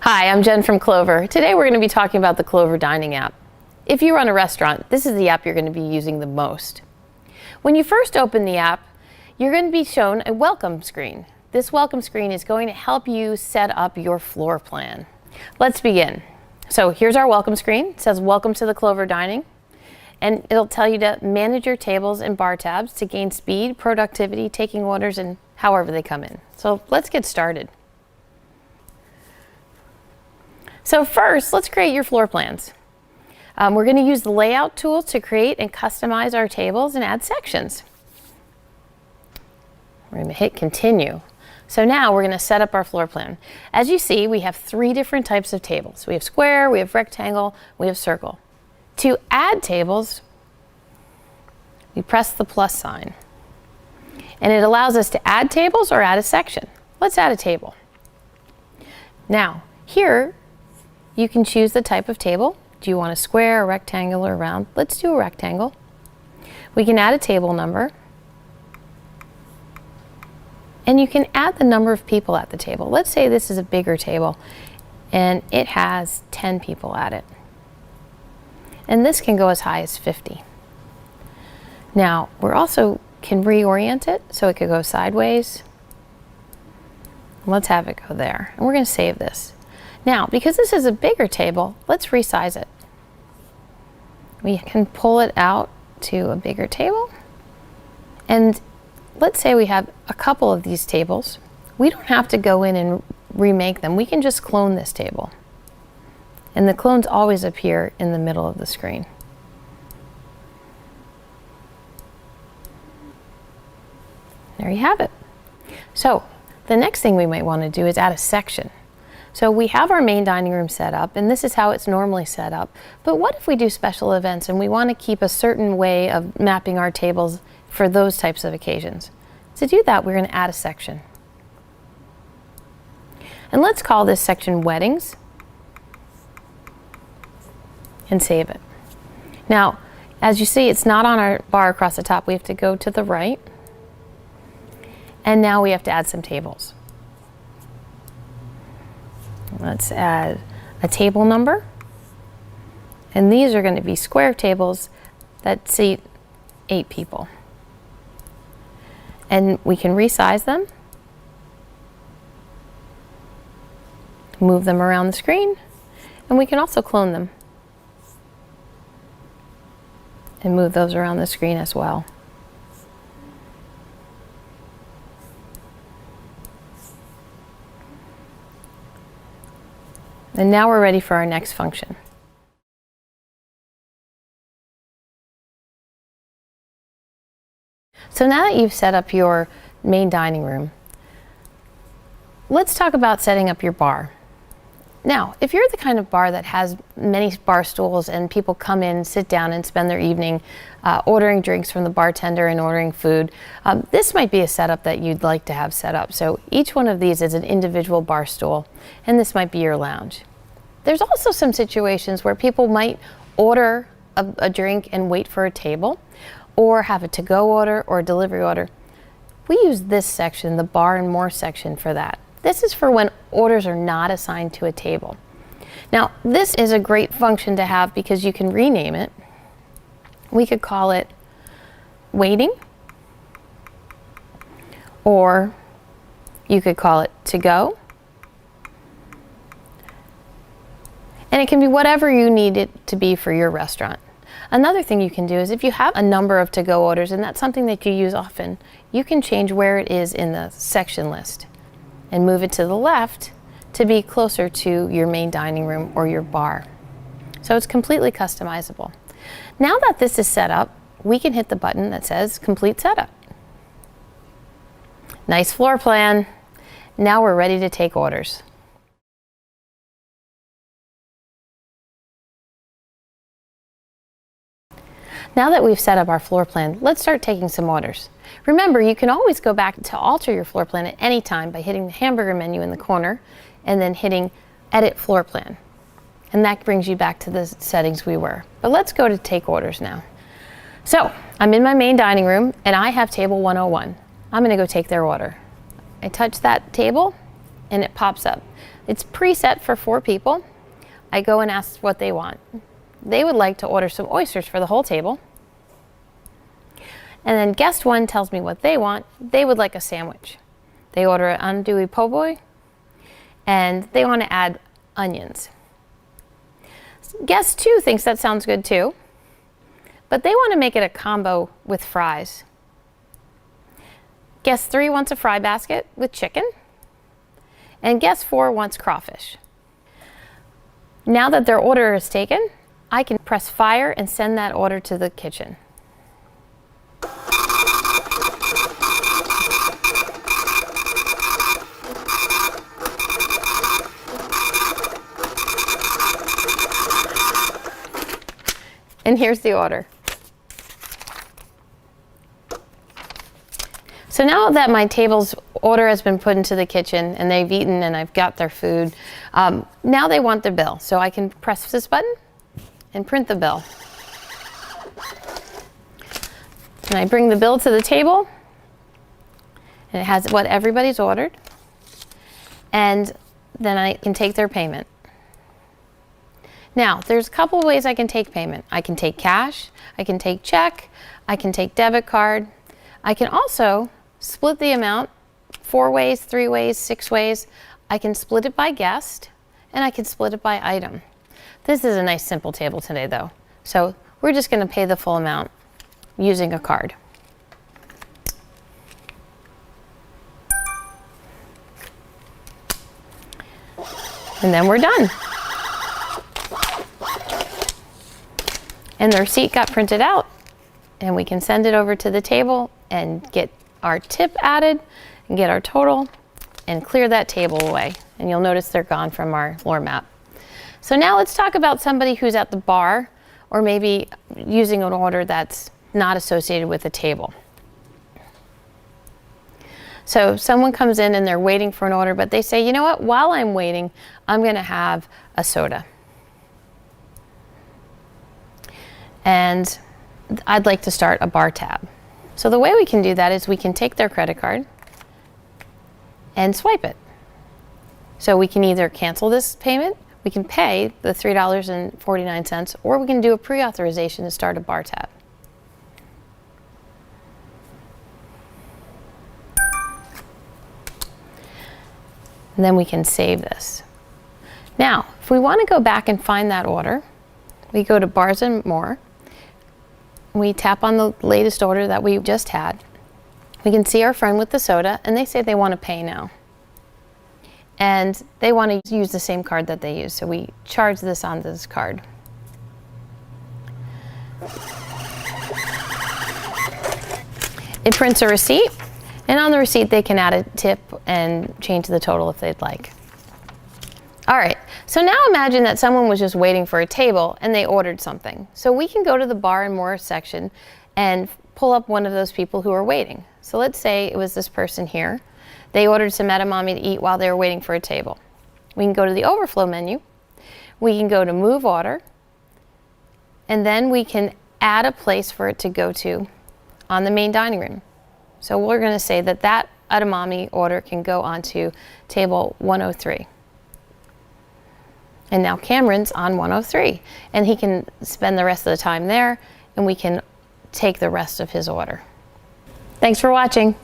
Hi, I'm Jen from Clover. Today we're going to be talking about the Clover Dining app. If you run a restaurant, this is the app you're going to be using the most. When you first open the app, you're going to be shown a welcome screen. This welcome screen is going to help you set up your floor plan. Let's begin. So here's our welcome screen. It says welcome to the Clover Dining, and it'll tell you to manage your tables and bar tabs to gain speed, productivity, taking orders, and however they come in. So let's get started. So first, let's create your floor plans. We're going to use the layout tool to create and customize our tables and add sections. We're going to hit continue. So now we're going to set up our floor plan. As you see, we have three different types of tables. We have square, we have rectangle, we have circle. To add tables, we press the plus sign. And it allows us to add tables or add a section. Let's add a table. Now, here, you can choose the type of table. Do you want a square, a rectangle, or round? Let's do a rectangle. We can add a table number. And you can add the number of people at the table. Let's say this is a bigger table and it has 10 people at it. And this can go as high as 50. Now, we're also can reorient it so it could go sideways. Let's have it go there. And we're going to save this. Now, because this is a bigger table, let's resize it. We can pull it out to a bigger table. And let's say we have a couple of these tables. We don't have to go in and remake them. We can just clone this table. And the clones always appear in the middle of the screen. There you have it. So the next thing we might want to do is add a section. So we have our main dining room set up, and this is how it's normally set up. But what if we do special events and we want to keep a certain way of mapping our tables for those types of occasions? To do that, we're going to add a section. And let's call this section Weddings and save it. Now, as you see, it's not on our bar across the top. We have to go to the right. And now we have to add some tables. Let's add a table number. And these are going to be square tables that seat 8 people. And we can resize them, move them around the screen, and we can also clone them and move those around the screen as well. And now we're ready for our next function. So now that you've set up your main dining room, let's talk about setting up your bar. Now, if you're the kind of bar that has many bar stools and people come in, sit down, and spend their evening ordering drinks from the bartender and ordering food, this might be a setup that you'd like to have set up. So each one of these is an individual bar stool, and this might be your lounge. There's also some situations where people might order a drink and wait for a table, or have a to-go order or a delivery order. We use this section, the bar and more section, for that. This is for when orders are not assigned to a table. Now, this is a great function to have because you can rename it. We could call it waiting, or you could call it to go. And it can be whatever you need it to be for your restaurant. Another thing you can do is if you have a number of to-go orders and that's something that you use often, you can change where it is in the section list and move it to the left to be closer to your main dining room or your bar. So it's completely customizable. Now that this is set up, we can hit the button that says Complete Setup. Nice floor plan. Now we're ready to take orders. Now that we've set up our floor plan, let's start taking some orders. Remember, you can always go back to alter your floor plan at any time by hitting the hamburger menu in the corner and then hitting Edit Floor Plan. And that brings you back to the settings we were. But let's go to take orders now. So I'm in my main dining room and I have table 101. I'm going to go take their order. I touch that table and it pops up. It's preset for 4 people. I go and ask what they want. They would like to order some oysters for the whole table. And then guest 1 tells me what they want. They would like a sandwich. They order an andouille po' boy, and they want to add onions. Guest 2 thinks that sounds good too, but they want to make it a combo with fries. Guest 3 wants a fry basket with chicken, and guest 4 wants crawfish. Now that their order is taken, I can press fire and send that order to the kitchen. And here's the order. So now that my table's order has been put into the kitchen and they've eaten and I've got their food, now they want their bill. So I can press this button and print the bill. And I bring the bill to the table, and it has what everybody's ordered, and then I can take their payment. Now, there's a couple of ways I can take payment. I can take cash, I can take check, I can take debit card. I can also split the amount 4 ways, 3 ways, 6 ways. I can split it by guest, and I can split it by item. This is a nice simple table today though. So we're just going to pay the full amount using a card. And then we're done. And the receipt got printed out, and we can send it over to the table and get our tip added and get our total and clear that table away. And you'll notice they're gone from our floor map. So now let's talk about somebody who's at the bar or maybe using an order that's not associated with a table. So someone comes in and they're waiting for an order, but they say, you know what, while I'm waiting, I'm going to have a soda. And I'd like to start a bar tab. So the way we can do that is we can take their credit card and swipe it. So we can either cancel this payment, we can pay the $3.49, or we can do a pre-authorization to start a bar tab. And then we can save this. Now, if we want to go back and find that order, we go to Bars and More. We tap on the latest order that we just had. We can see our friend with the soda, and they say they want to pay now. And they want to use the same card that they use, so we charge this onto this card. It prints a receipt, and on the receipt they can add a tip and change the total if they'd like. All right, so now imagine that someone was just waiting for a table and they ordered something. So we can go to the Bar and More section and pull up one of those people who are waiting. So let's say it was this person here. They ordered some edamame to eat while they were waiting for a table. We can go to the overflow menu. We can go to move order, and then we can add a place for it to go to on the main dining room. So we're going to say that that edamame order can go onto table 103. And now Cameron's on 103, and he can spend the rest of the time there, and we can take the rest of his order. Thanks for watching.